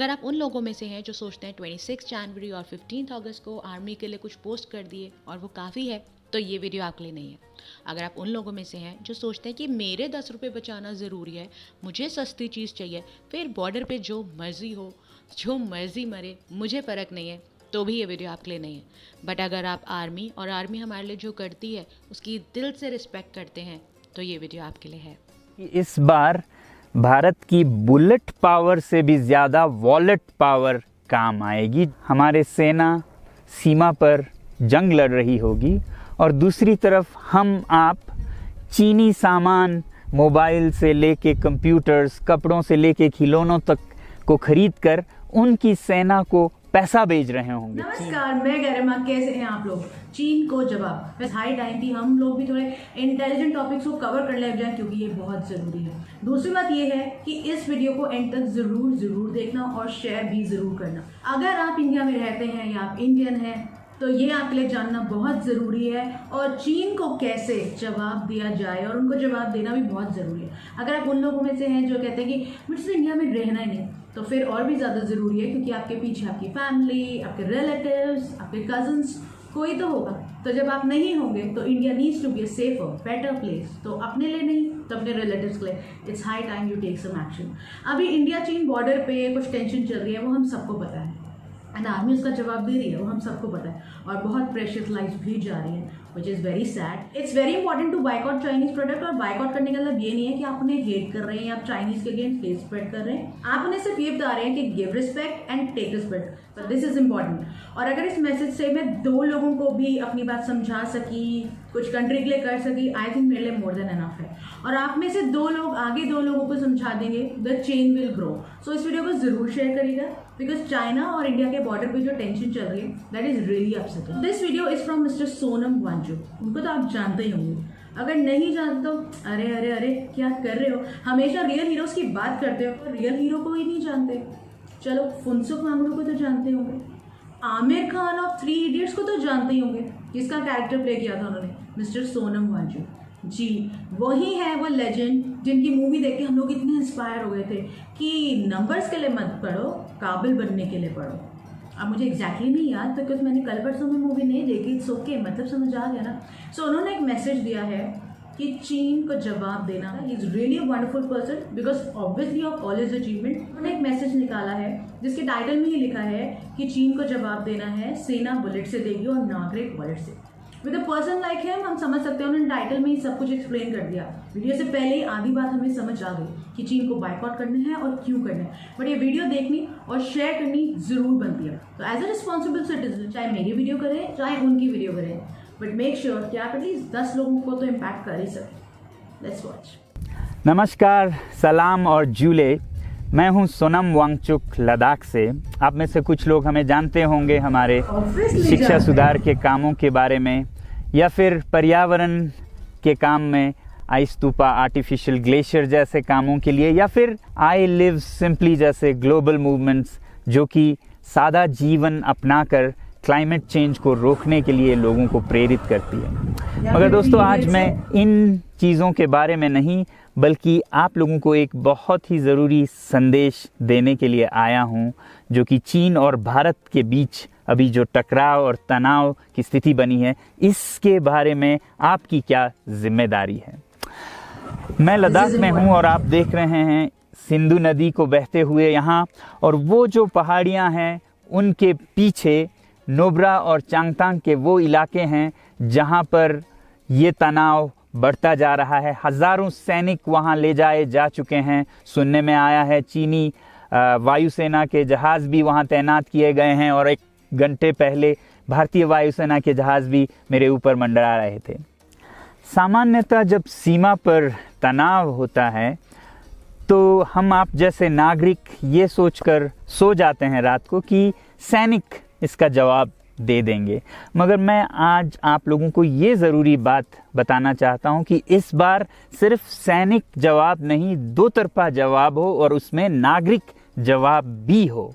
अगर आप उन लोगों में से हैं जो सोचते हैं 26 जनवरी और 15 अगस्त को आर्मी के लिए कुछ पोस्ट कर दिए और वो काफ़ी है, तो ये वीडियो आपके लिए नहीं है। अगर आप उन लोगों में से हैं जो सोचते हैं कि मेरे 10 रुपये बचाना ज़रूरी है, मुझे सस्ती चीज़ चाहिए, फिर बॉर्डर पे जो मर्ज़ी हो, जो मर्ज़ी मरे, मुझे फ़र्क नहीं है, तो भी ये वीडियो आपके लिए नहीं है। बट अगर आप आर्मी और आर्मी हमारे लिए जो करती है उसकी दिल से रिस्पेक्ट करते हैं, तो ये वीडियो आपके लिए है। इस बार भारत की बुलेट पावर से भी ज़्यादा वॉलेट पावर काम आएगी। हमारे सेना सीमा पर जंग लड़ रही होगी और दूसरी तरफ हम आप चीनी सामान, मोबाइल से लेके कंप्यूटर्स, कपड़ों से लेके खिलौनों तक को खरीद कर उनकी सेना को पैसा भेज रहे होंगे। नमस्कार, मैं गरिमा। कैसे हैं आप लोग? चीन को जवाब। बस हाई टाइम थी हम लोग भी थोड़े इंटेलिजेंट टॉपिक्स को कवर कर ले जाए, क्योंकि ये बहुत ज़रूरी है। दूसरी बात ये है कि इस वीडियो को एंड तक ज़रूर देखना और शेयर भी ज़रूर करना। अगर आप इंडिया में रहते हैं या आप इंडियन हैं तो ये आपके लिए जानना बहुत ज़रूरी है, और चीन को कैसे जवाब दिया जाए और उनको जवाब देना भी बहुत ज़रूरी है। अगर आप उन लोगों में से हैं जो कहते हैं कि मुझसे इंडिया में रहना ही नहीं, तो फिर और भी ज़्यादा ज़रूरी है, क्योंकि आपके पीछे आपकी फैमिली, आपके रिलेटिव्स, आपके कजन्स कोई तो होगा। तो जब आप नहीं होंगे तो India needs to be a safer, better place. तो अपने लिए नहीं तो अपने रिलेटिव्स के लिए it's high time you take some action. अभी इंडिया चीन बॉर्डर पे कुछ टेंशन चल रही है, वो हम सबको पता है, एंड आर्मी उसका जवाब दे रही है, वो हम सबको पता है, और बहुत प्रेशियस लाइफ भी जा रही है, which is very sad. It's very important to boycott Chinese product. और बाइकआउट करने का मतलब ये नहीं है कि आप उन्हें हेट कर रहे हैं या आप चाइनीज के अगेंस्ट हेट स्प्रेड कर रहे हैं। आप उन्हें सिर्फ ये बता रहे हैं कि give respect and take respect, तो दिस इज इंपॉर्टेंट। और अगर इस मैसेज से मैं 2 लोगों को भी अपनी बात समझा सकी, कुछ कंट्री के लिए कर सकी, आई थिंक मेरे लिए मोर देन एनफ है। और आप में से 2 लोग आगे 2 लोगों को समझा देंगे, the chain will grow. So इस वीडियो को जरूर शेयर करिएगा, बिकॉज चाइना और इंडिया के बॉर्डर पे जो टेंशन चल रही है, that is really upsetting. This video is from mister Sonam Wangchuk. उनको तो आप जानते ही होंगे, अगर नहीं जानते तो अरे अरे अरे क्या कर रहे हो, हमेशा रियल हीरोज की बात करते हो, रियल हीरो को ही नहीं जानते। चलो, फुनसुक वांगडू को तो जानते होंगे, आमिर खान ऑफ 3 इडियट्स को तो जानते ही होंगे, जिसका कैरेक्टर प्ले किया था उन्होंने, मिस्टर सोनम वांगचुक जी। वही है वो लेजेंड जिनकी मूवी देख के हम लोग इतने इंस्पायर हो गए थे कि नंबर्स के लिए मत पढ़ो, काबिल बनने के लिए पढ़ो। अब मुझे एग्जैक्टली नहीं याद, बिकॉज मैंने कल परसों में मूवी नहीं देखी, इट्स ओके, मतलब समझ आ गया ना। सो उन्होंने एक मैसेज दिया है कि चीन को जवाब देना। He is really a wonderful person, because obviously of all his achievement. उन्होंने एक मैसेज निकाला है जिसके टाइटल में ही लिखा है कि चीन को जवाब देना है, सेना बुलेट से देगी और नागरिक बुलेट से। With a person like him हम समझ सकते हैं, उन्होंने टाइटल में ही सब कुछ एक्सप्लेन कर दिया। वीडियो से पहले ही आधी बात हमें समझ आ गई कि चीन को बाइकआउट करना है और क्यों करना है। बट ये वीडियो देखनी और शेयर करनी जरूर बनती है। तो एज अ रिस्पॉन्सिबल सिटीजन, चाहे मेरी वीडियो करें चाहे उनकी वीडियो करें, बट मेक श्योर कि आप एटलीस्ट 10 लोगों को तो इम्पैक्ट कर ही सकें। Let's watch. नमस्कार, सलाम और जूले। मैं हूं सोनम वांगचुक, लद्दाख से। आप में से कुछ लोग हमें जानते होंगे हमारे शिक्षा सुधार के कामों के बारे में, या फिर पर्यावरण के काम में, आई स्तूपा, आर्टिफिशियल ग्लेशियर जैसे कामों के लिए, या फिर आई लिव सिंपली जैसे ग्लोबल मूवमेंट्स जो कि सादा जीवन अपनाकर क्लाइमेट चेंज को रोकने के लिए लोगों को प्रेरित करती है। मगर दोस्तों, आज मैं इन चीज़ों के बारे में नहीं, बल्कि आप लोगों को एक बहुत ही ज़रूरी संदेश देने के लिए आया हूं, जो कि चीन और भारत के बीच अभी जो टकराव और तनाव की स्थिति बनी है, इसके बारे में आपकी क्या जिम्मेदारी है। मैं लद्दाख में हूं और आप देख रहे हैं सिंधु नदी को बहते हुए यहाँ, और वो जो पहाड़ियाँ हैं उनके पीछे नुब्रा और चांगतांग के वो इलाके हैं जहाँ पर ये तनाव बढ़ता जा रहा है। हज़ारों सैनिक वहाँ ले जाए जा चुके हैं, सुनने में आया है। चीनी वायुसेना के जहाज़ भी वहाँ तैनात किए गए हैं, और 1 घंटे पहले भारतीय वायुसेना के जहाज़ भी मेरे ऊपर मंडरा रहे थे। सामान्यतः जब सीमा पर तनाव होता है तो हम आप जैसे नागरिक ये सोचकर सो जाते हैं रात को कि सैनिक इसका जवाब दे देंगे। मगर मैं आज आप लोगों को ये ज़रूरी बात बताना चाहता हूँ कि इस बार सिर्फ सैनिक जवाब नहीं, 2 तरफा जवाब हो और उसमें नागरिक जवाब भी हो।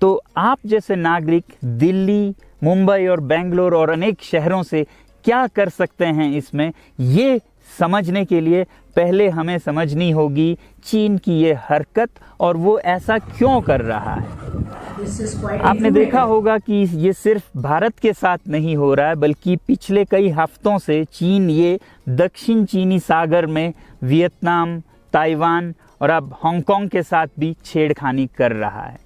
तो आप जैसे नागरिक दिल्ली, मुंबई और बेंगलोर और अनेक शहरों से क्या कर सकते हैं इसमें, ये समझने के लिए पहले हमें समझनी होगी चीन की ये हरकत और वो ऐसा क्यों कर रहा है। आपने देखा होगा कि ये सिर्फ भारत के साथ नहीं हो रहा है, बल्कि पिछले कई हफ्तों से चीन ये दक्षिण चीनी सागर में वियतनाम, ताइवान और अब हांगकांग के साथ भी छेड़खानी कर रहा है।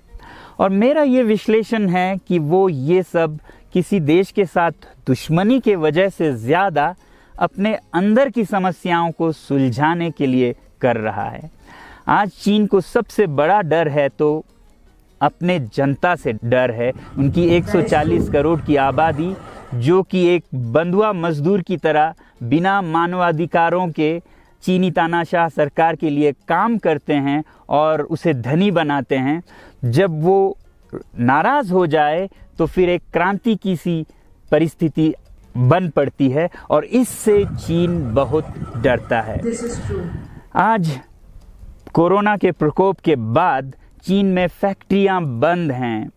और मेरा ये विश्लेषण है कि वो ये सब किसी देश के साथ दुश्मनी के वजह से ज़्यादा अपने अंदर की समस्याओं को सुलझाने के लिए कर रहा है। आज चीन को सबसे बड़ा डर है तो अपने जनता से डर है। उनकी 140 करोड़ की आबादी जो कि एक बंधुआ मजदूर की तरह बिना मानवाधिकारों के चीनी तानाशाह सरकार के लिए काम करते हैं और उसे धनी बनाते हैं, जब वो नाराज़ हो जाए तो फिर एक क्रांति की सी परिस्थिति बन पड़ती है और इससे चीन बहुत डरता है। आज कोरोना के प्रकोप के बाद चीन में फैक्ट्रियां बंद हैं,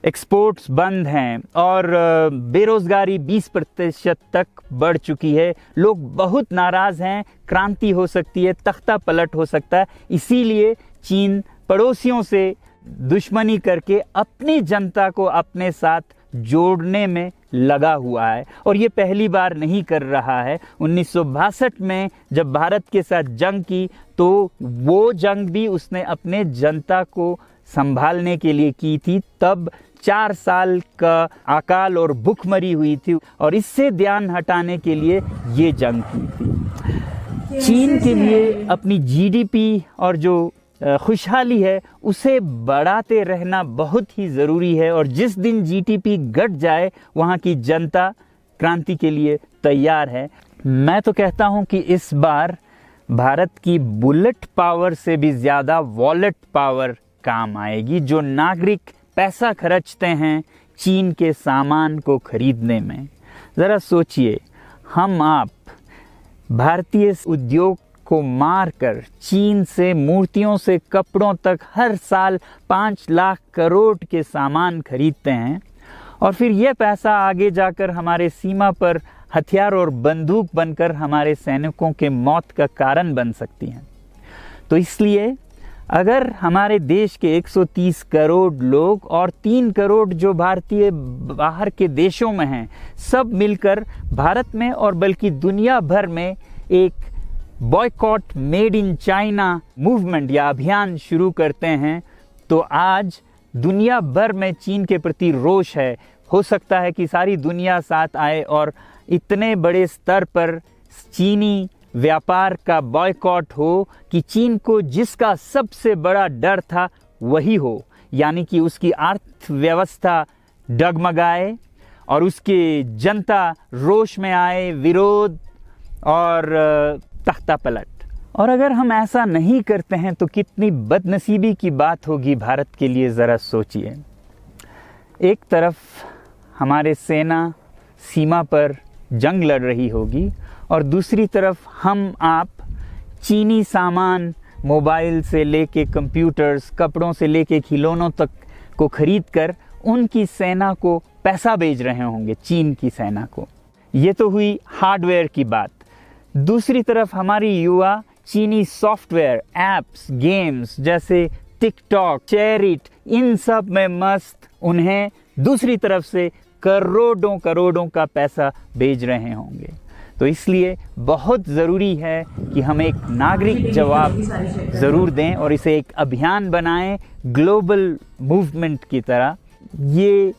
एक्सपोर्ट्स बंद हैं और बेरोज़गारी 20% तक बढ़ चुकी है। लोग बहुत नाराज़ हैं, क्रांति हो सकती है, तख्ता पलट हो सकता है। इसीलिए चीन पड़ोसियों से दुश्मनी करके अपनी जनता को अपने साथ जोड़ने में लगा हुआ है और ये पहली बार नहीं कर रहा है। 1962 में जब भारत के साथ जंग की तो वो जंग भी उसने अपने जनता को संभालने के लिए की थी। तब 4 साल का अकाल और भूखमरी हुई थी और इससे ध्यान हटाने के लिए ये जंग की थी। चीन के लिए अपनी जीडीपी और जो खुशहाली है उसे बढ़ाते रहना बहुत ही ज़रूरी है और जिस दिन जीडीपी घट जाए वहाँ की जनता क्रांति के लिए तैयार है। मैं तो कहता हूँ कि इस बार भारत की बुलेट पावर से भी ज़्यादा वॉलेट पावर काम आएगी। जो नागरिक पैसा खर्चते हैं चीन के सामान को खरीदने में, ज़रा सोचिए, हम आप भारतीय उद्योग को मारकर चीन से मूर्तियों से कपड़ों तक हर साल 5 लाख करोड़ के सामान खरीदते हैं और फिर यह पैसा आगे जाकर हमारे सीमा पर हथियार और बंदूक बनकर हमारे सैनिकों के मौत का कारण बन सकती हैं। तो इसलिए अगर हमारे देश के 130 करोड़ लोग और 3 करोड़ जो भारतीय बाहर के देशों में हैं, सब मिलकर भारत में और बल्कि दुनिया भर में एक boycott made in China movement या अभियान शुरू करते हैं, तो आज दुनिया भर में चीन के प्रति रोष है। हो सकता है कि सारी दुनिया साथ आए और इतने बड़े स्तर पर चीनी व्यापार का बॉयकॉट हो कि चीन को जिसका सबसे बड़ा डर था वही हो, यानी कि उसकी अर्थव्यवस्था डगमगाए और उसकी जनता रोष में आए, विरोध और तख्ता पलट। और अगर हम ऐसा नहीं करते हैं तो कितनी बदनसीबी की बात होगी भारत के लिए, ज़रा सोचिए। एक तरफ हमारे सेना सीमा पर जंग लड़ रही होगी और दूसरी तरफ हम आप चीनी सामान, मोबाइल से लेके कंप्यूटर्स, कपड़ों से लेके खिलौनों तक को खरीदकर उनकी सेना को पैसा भेज रहे होंगे, चीन की सेना को। ये तो हुई हार्डवेयर की बात। दूसरी तरफ हमारी युवा चीनी सॉफ्टवेयर, एप्स, गेम्स जैसे टिकटॉक, चेरिट, इन सब में मस्त, उन्हें दूसरी तरफ से करोड़ों करोड़ों का पैसा भेज रहे होंगे। तो इसलिए बहुत ज़रूरी है कि हम एक नागरिक जवाब ज़रूर दें और इसे एक अभियान बनाएं, ग्लोबल मूवमेंट की तरह। ये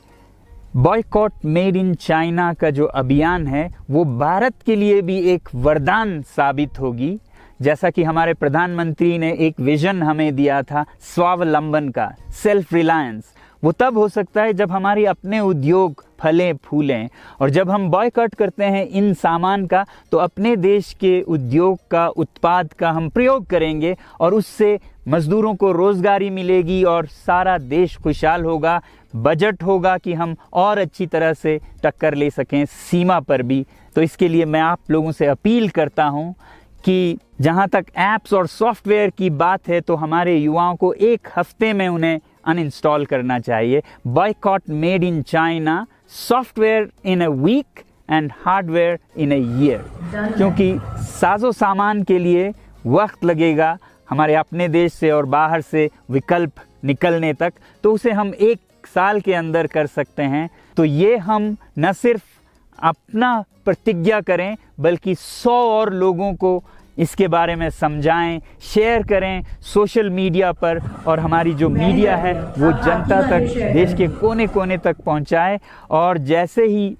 बॉयकॉट मेड इन चाइना का जो अभियान है वो भारत के लिए भी एक वरदान साबित होगी। जैसा कि हमारे प्रधानमंत्री ने एक विजन हमें दिया था स्वावलंबन का, सेल्फ रिलायंस, वो तब हो सकता है जब हमारे अपने उद्योग फलें फूलें। और जब हम बॉयकॉट करते हैं इन सामान का तो अपने देश के उद्योग का, उत्पाद का हम प्रयोग करेंगे और उससे मजदूरों को रोज़गारी मिलेगी और सारा देश खुशहाल होगा। बजट होगा कि हम और अच्छी तरह से टक्कर ले सकें सीमा पर भी। तो इसके लिए मैं आप लोगों से अपील करता हूं कि जहां तक ऐप्स और सॉफ्टवेयर की बात है तो हमारे युवाओं को 1 हफ्ते में उन्हें अनइंस्टॉल करना चाहिए। Boycott made in China, software in a week and hardware in a year. क्योंकि साजो सामान के लिए वक्त लगेगा हमारे अपने देश से और बाहर से विकल्प निकलने तक, तो उसे हम 1 साल के अंदर कर सकते हैं। तो ये हम न सिर्फ अपना प्रतिज्ञा करें बल्कि 100 और लोगों को इसके बारे में समझाएं, शेयर करें सोशल मीडिया पर, और हमारी जो मीडिया है वो जनता तक, देश के कोने कोने तक पहुंचाए। और जैसे ही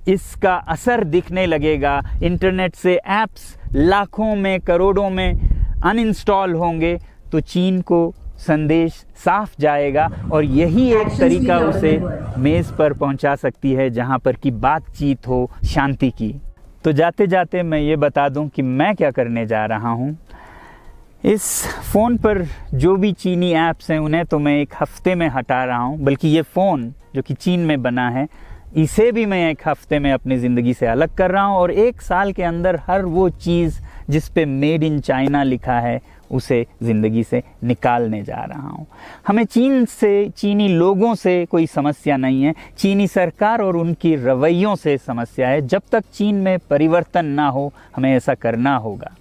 इसका असर दिखने लगेगा, इंटरनेट से ऐप्स लाखों में करोड़ों में अनइंस्टॉल होंगे, तो चीन को संदेश साफ जाएगा और यही एक तरीका उसे मेज़ पर पहुंचा सकती है जहां पर कि बातचीत हो शांति की। तो जाते जाते मैं ये बता दूं कि मैं क्या करने जा रहा हूं। इस फ़ोन पर जो भी चीनी ऐप्स हैं उन्हें तो मैं 1 हफ़्ते में हटा रहा हूं, बल्कि ये फ़ोन जो कि चीन में बना है इसे भी मैं 1 हफ़्ते में अपनी ज़िंदगी से अलग कर रहा हूं, और 1 साल के अंदर हर वो चीज़ जिस पे मेड इन चाइना लिखा है उसे ज़िंदगी से निकालने जा रहा हूँ। हमें चीन से, चीनी लोगों से कोई समस्या नहीं है, चीनी सरकार और उनकी रवैयों से समस्या है। जब तक चीन में परिवर्तन ना हो हमें ऐसा करना होगा।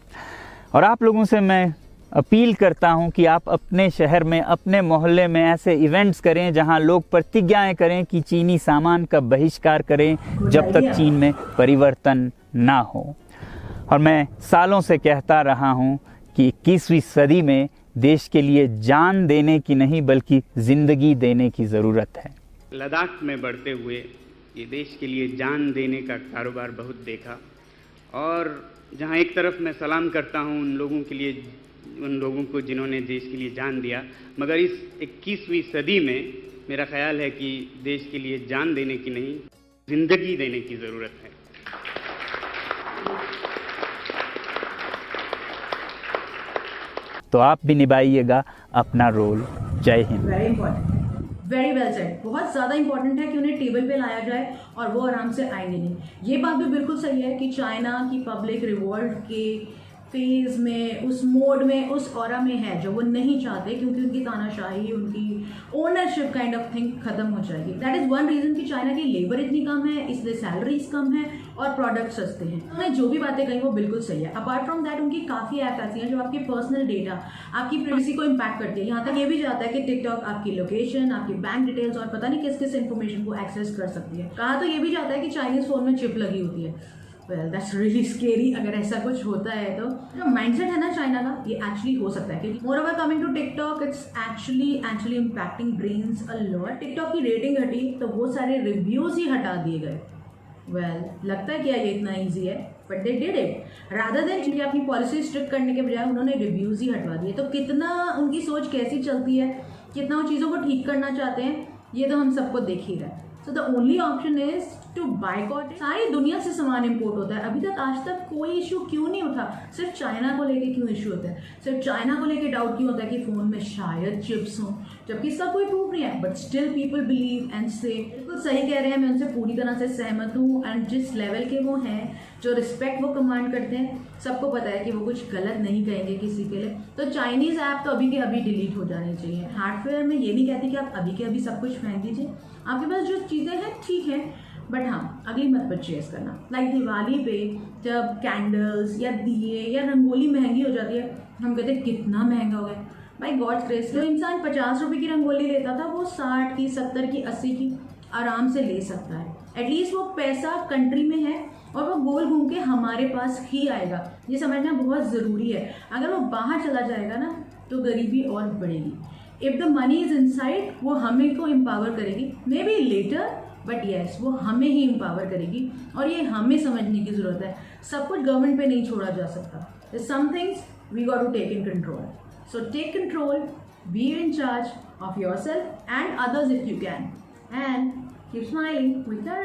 और आप लोगों से मैं अपील करता हूं कि आप अपने शहर में, अपने मोहल्ले में ऐसे इवेंट्स करें जहां लोग प्रतिज्ञाएं करें कि चीनी सामान का बहिष्कार करें जब तक चीन में परिवर्तन ना हो। और मैं सालों से कहता रहा हूं कि 21वीं सदी में देश के लिए जान देने की नहीं बल्कि ज़िंदगी देने की ज़रूरत है। लद्दाख में बढ़ते हुए ये देश के लिए जान देने का कारोबार बहुत देखा, और जहां एक तरफ मैं सलाम करता हूं उन लोगों के लिए, उन लोगों को जिन्होंने देश के लिए जान दिया, मगर इस 21वीं सदी में मेरा ख्याल है कि देश के लिए जान देने की नहीं, ज़िंदगी देने की ज़रूरत है। तो आप भी निभाइएगा अपना रोल। जय Hind. Very important, very well said. बहुत ज़्यादा इंपॉर्टेंट है कि उन्हें टेबल पे लाया जाए और वो आराम से आएंगे नहीं। ये बात भी बिल्कुल सही है कि चाइना की पब्लिक रिवॉल्ट के फेज में, उस मोड में, उस ऑरा में है जो वो नहीं चाहते, क्योंकि उनकी तानाशाही, उनकी ओनरशिप काइंड ऑफ थिंग खत्म हो जाएगी। दैट इज़ वन रीज़न कि चाइना की लेबर इतनी कम है, इसलिए सैलरीज कम है और प्रोडक्ट सस्ते हैं। उन्होंने जो भी बातें कही वो बिल्कुल सही है। अपार्ट फ्रॉम दैट उनकी काफ़ी ऐप ऐसी हैं जो आपकी पर्सनल डेटा, आपकी प्राइवेसी को इम्पैक्ट करती है। यहाँ तक ये भी जाता है कि टिकटॉक आपकी लोकेशन, आपकी बैंक डिटेल्स और पता नहीं किस किस इन्फॉर्मेशन को एक्सेस कर सकती है। कहा तो ये भी जाता है कि चाइनीज़ फ़ोन में चिप लगी होती है। वेल दैट्स रियली स्केरी अगर ऐसा कुछ होता है तो। जो माइंडसेट है ना चाइना का, ये एक्चुअली हो सकता है। क्योंकि moreover coming to TikTok, it's actually impacting brains a lot. TikTok की रेटिंग घटी तो वो सारे रिव्यूज़ ही हटा दिए गए। वेल लगता है क्या ये इतना ईजी है, but they did it. Rather than क्योंकि अपनी पॉलिसी स्ट्रिक्ट करने के बजाय उन्होंने रिव्यूज़ ही हटवा दिए। तो कितना उनकी सोच कैसी चलती है, कितना वो चीज़ों को ठीक करना चाहते हैं, ये तो हम सबको देख ही रहे हैं। So the only option is to boycott. सारी दुनिया से सामान इंपोर्ट होता है। अभी तक आज तक कोई इशू क्यों नहीं उठा? सिर्फ चाइना को लेके क्यों इशू होता है? सिर्फ चाइना को लेके डाउट क्यों होता है कि फ़ोन में शायद चिप्स हों, जबकि इसका कोई प्रूफ नहीं है, but still people believe and से। बिल्कुल सही कह रहे हैं, मैं उनसे पूरी तरह से सहमत हूँ। एंड जिस लेवल के वो हैं, जो रिस्पेक्ट वो कमांड करते हैं, सबको पता है कि वो कुछ गलत नहीं कहेंगे किसी के लिए। तो चाइनीज़ ऐप तो अभी के अभी डिलीट हो जानी चाहिए। हार्डवेयर में ये नहीं कहती कि आप अभी के अभी सब कुछ फेंक दीजिए। आपके पास जो चीज़ें हैं ठीक है, बट हाँ अगली मत परचेज करना। लाइक दिवाली पे जब कैंडल्स या दिए या रंगोली महंगी हो जाती है, हम कहते हैं कितना महंगा हो गया। बाई गॉड्स ग्रेस, जो इंसान 50 रुपये की रंगोली लेता था वो 60 की, 70 की, 80 की आराम से ले सकता है। एटलीस्ट वो पैसा कंट्री में है और वो गोल घूम के हमारे पास ही आएगा। ये समझना बहुत ज़रूरी है। अगर वो बाहर चला जाएगा ना तो गरीबी और बढ़ेगी। If the money is inside, वो हमें को एम्पावर करेगी, maybe later, but yes वो हमें ही एम्पावर करेगी। और ये हमें समझने की ज़रूरत है। सब कुछ गवर्नमेंट पे नहीं छोड़ा जा सकता। Some things we got to take in control. So take control, be in charge of yourself and others if you can, and keep smiling with the